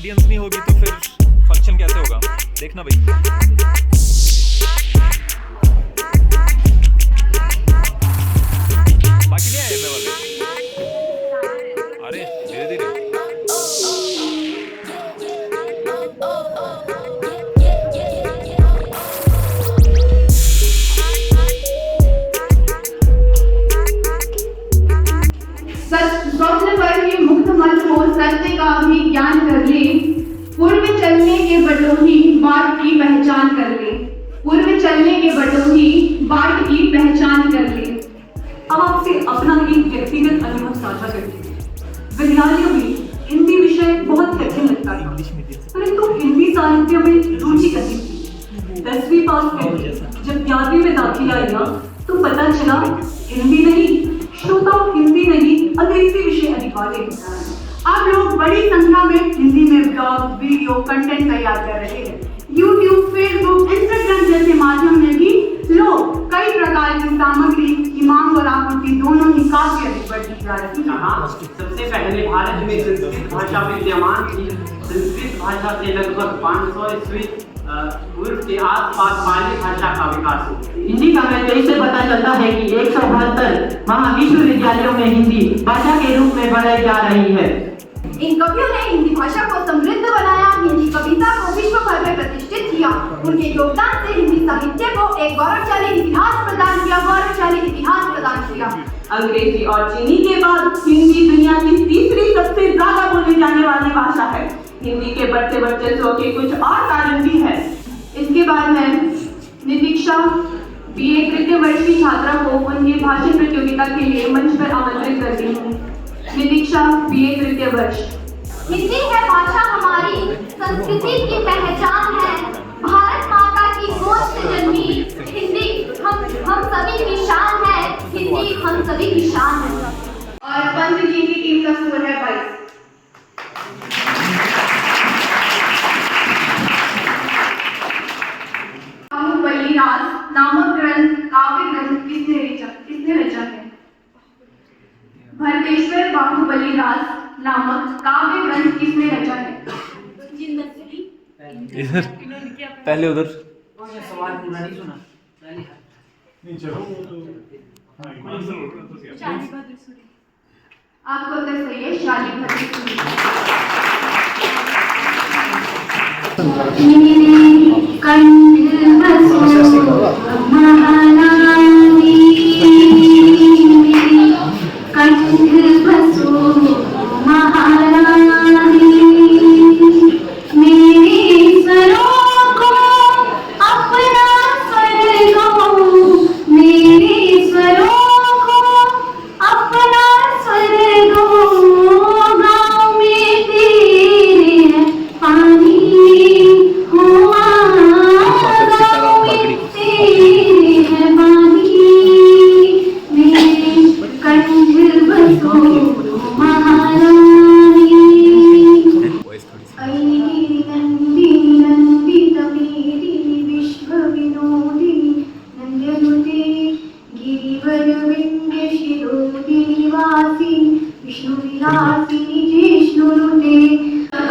Audience नहीं होगी तो फिर फंक्शन कैसे होगा, देखना भाई। बाकी नहीं आए वाले, अरे धीरे धीरे। स्वप्न पर ही मुक्त मन हो सत्य का भी ज्ञान कर ले, पूर्व चलने के बटोही बाट की पहचान कर ले, पूर्व चलने के बटोही बाट की पहचान कर ले। अब आपसे अपना एक व्यक्तिगत अनुभव साझा करती हूँ। विद्यालयों में हिंदी विषय बहुत कठिन लगता था, परंतु हिंदी साहित्य में रुचि अधिक थी। 10वीं पास करके जब 11वीं में दाखिला लिया तो पता चला हिंदी नहीं, श्रोता हिंदी नहीं, अंग्रेजी विषय अनिवार्य है। आप लोग बड़ी संख्या में हिंदी में ब्लॉग, वीडियो, कंटेंट तैयार कर रहे हैं। यूट्यूब, फेसबुक, इंस्टाग्राम जैसे माध्यम में भी लोग कई प्रकार की सामग्री की मांग और आपूर्ति दोनों ही काफी अधिक बढ़ती जा रही है। सबसे पहले भारत में संस्कृत भाषा विद्यमान थी। संस्कृत भाषा से लगभग 500 ईस्वी पूर्व के आसपास पाली भाषा का विकास हुआ। इसी कारण से पता चलता है कि 172 महाविश्वविद्यालयों में हिंदी भाषा के रूप में पढ़ाई जा रही है। इन कवियों ने हिंदी भाषा को समृद्ध बनाया, हिंदी कविता को विश्व भर में प्रतिष्ठित किया। उनके योगदान से हिंदी साहित्य को एक गौरवशाली इतिहास प्रदान किया। अंग्रेजी और चीनी के बाद हिंदी दुनिया की तीसरी सबसे ज्यादा बोली जाने वाली भाषा है। हिंदी के बढ़ते वर्चस्व के कुछ और कारण भी है। इसके बाद मैं नितीक्षा BA तृतीय वर्ष की छात्रा को उनकी भाषण प्रतियोगिता के लिए मंच पर आमंत्रित करती हूँ। नितीक्षा BA तृतीय वर्ष। हिंदी है भाषा हमारी, संस्कृति की पहचान है, भारत माता की गोद से जन्मी हिंदी हम सभी की शान है, हिंदी हम सभी की शान है। और पंत जी की टीम का स्कोर है 22। बाहुबली राज नामक ग्रंथ, काव्य ग्रंथ किसने रचा है? भरतेश्वर बाहुबली राज नामक काव्य ग्रंथ किसने रचा है? इधर पहले उधर सवाल पूरा नहीं सुना। आपको उत्तर सही है, शाली भद्र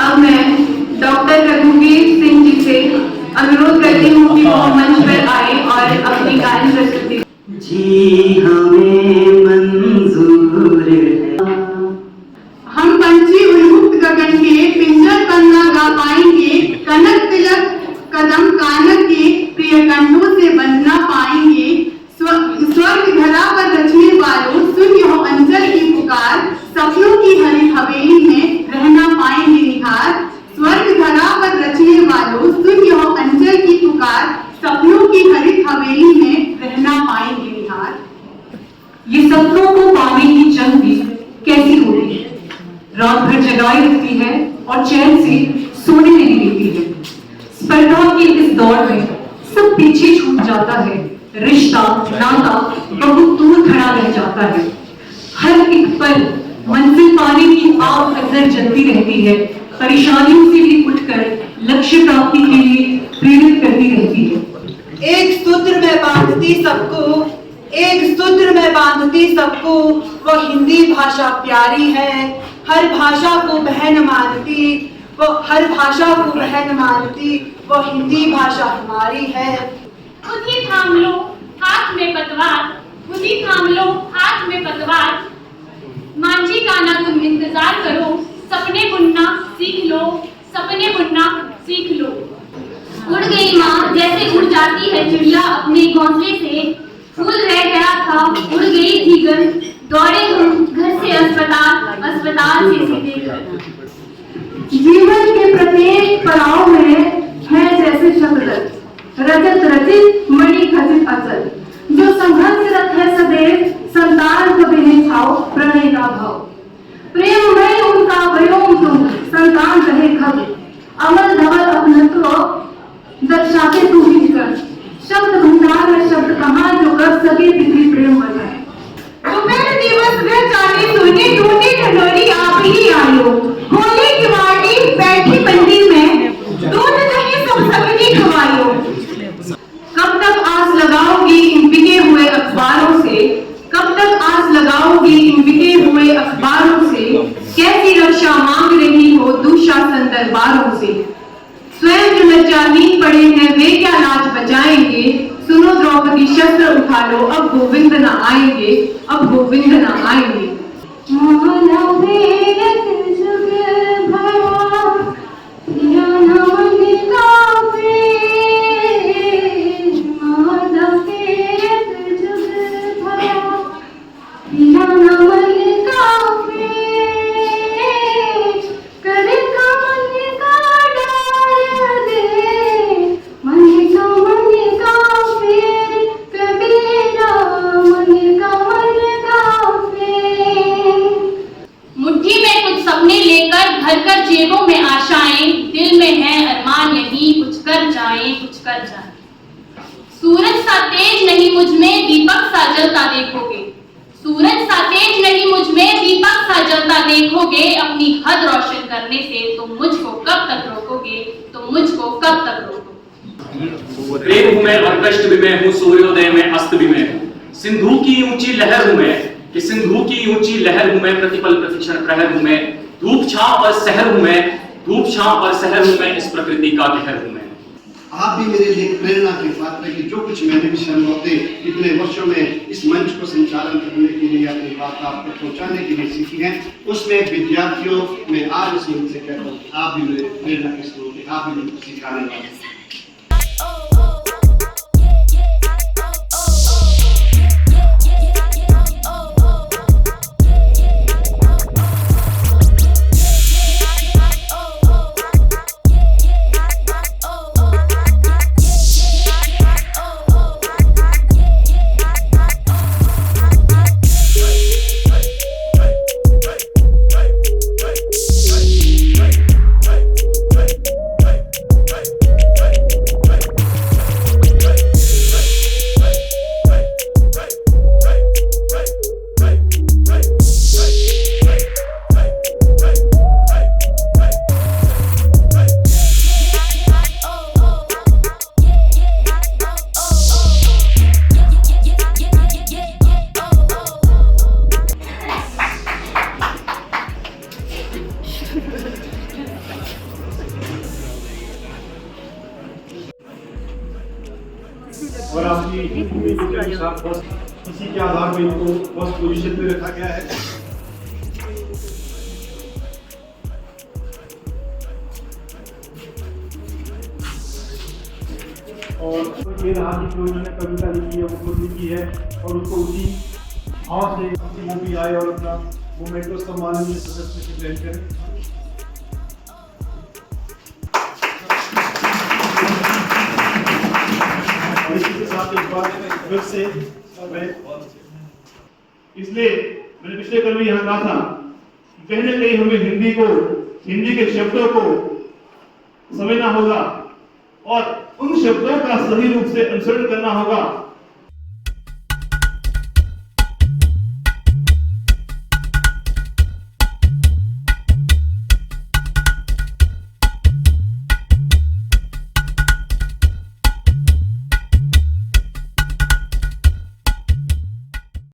अब मैं डॉक्टर रघुवीर सिंह जी से अनुरोध करती हूँ कि वो मंच पर आए और अपनी गायन प्रस्तुति। जी हमें मंजूर है। हम पंछी उन्मुक्त गगन के पिंजर पन्ना गा पाएंगे, कनक तिलक कदम कानक के प्रिय कंठों से बंधना पाएंगे। स्वर्ग धरा पर रचने वालों सुन यो अंचल की पुकार, सपनों की हरी हवेली में रहना पाएंगे निहार। स्वर्ग धरा पर रचने वालों सुन यो अंचल की पुकार, सपनों की हरित हवेली में रहना पाएंगे निहार। ये सपनों को पाने की जंग भी कैसी होती है, रात भर जगाई रखती है और चैन से सोने नहीं देती है। स्पर्धा के इस दौर में सब पीछे छूट जाता है, रिश्ता नाता बहुत दूर खड़ा रह जाता है। हर एक पल मंजिल पाने की आग अंदर जलती रहती है, परेशानियों से भी उठकर लक्ष्य प्राप्ति के लिए प्रेरित करती रहती है। एक सूत्र में बांधती सबको, एक सूत्र में बांधती सबको, वो हिंदी भाषा प्यारी है, हर भाषा को बहन मानती, वो हर भाषा को बहन मानती, वो हिंदी भाषा हमारी है। खुद ही थाम लो हाथ में पतवार, खुद ही थाम लो हाथ में पतवार। मांझी का ना तुम इंतजार करो, सपने बुनना सीख लो, सपने बुनना सीख लो। उड़ गई माँ जैसे उड़ जाती है चिड़िया अपने घोंसले से, फूल रह गया था उड़ गई थी गंध, दौड़े हम घर से अस्पताल, अस्पताल से सीधे घर। जीवन के प्रत्येक पड़ाव में है जैसे शब्द रजत रचित मणि खचित अचल, जो संघर्षरत है सदैव संतान को देने छाओ प्रणय का भाव। प्रेम में उनका व्योम तुम संतान रहे खग, अमल धवल अपनत्व दर्शाते तू ही कर। शब्द भंडार में शब्द कहाँ जो कर सके पितृ प्रेम वजह। दोपहर दिवस वे जाने सोने टूटी ढंढोरी आप ही आयो, होली की वाटी बैठी बंदी में दूध दही सब सकनी खवायो। कब तक आस लगाओगी इन बिके हुए अखबारों से, कब तक आस लगाओगी इन बिके हुए अखबारों से। कैसी रक्षा मांग रही हो दुशासन दरबारों से, स्वयं जो लज्जाहीन पड़े हैं वे क्या लाज बचाएंगे। सुनो द्रौपदी शस्त्र उठा लो अब गोविंद न आएंगे, अब गोविंद न आएंगे। भरकर जेबों में आशाएं, दिल में है अरमान यही कुछ कर जाएं, कुछ कर जाएं। सूरज सा तेज नहीं मुझ में दीपक सा जलता देखोगे, सूरज सा तेज नहीं मुझ में दीपक सा जलता देखोगे। अपनी हद रोशन करने से तुम मुझको कब तक रोकोगे, तुम मुझको कब तक रोकोगे। प्रेम हूं मैं और कष्ट भी मैं हूँ, सूर्योदय में अस्त भी मैं हूँ। सिंधु की ऊंची लहर हूं मैं, कि सिंधु की ऊंची लहर हूं मैं, प्रतिपल प्रतिक्षण प्रहर हूं मैं। धूप छांव और शहर हूं मैं, धूप छांव और शहर हूं मैं, इस प्रकृति का कहर हूं मैं। आप भी मेरे लिए प्रेरणा के पात्र हैं कि जो कुछ मैंने भी शर्मौते इतने वर्षों में इस मंच को संचालन करने के लिए अपनी बात आप तक पहुंचाने के लिए सीखी है, उसमें विद्यार्थियों में आज इस मंच से कहता हूँ आप भी मेरे प्रेरणा के स्रोत हैं, आप भी मुझे सिखाने वाले हैं। और आपकी के अनुसार इसी के आधार पर इनको फर्स्ट पोजीशन पे रखा गया है। और ये रहा कि जो इन्होंने कविता लिखी है वो खुद लिखी है और उसको उसी भाव से वो भी आए और अपना मोमेंटो सम्माननीय सदस्य से ग्रहण करें। इसी के साथ एक बात फिर से इसलिए मैंने पिछले कल भी यहाँ कहा था कि कहीं ना कहीं हमें हिंदी के शब्दों को समझना होगा और उन शब्दों का सही रूप से अनुसरण करना होगा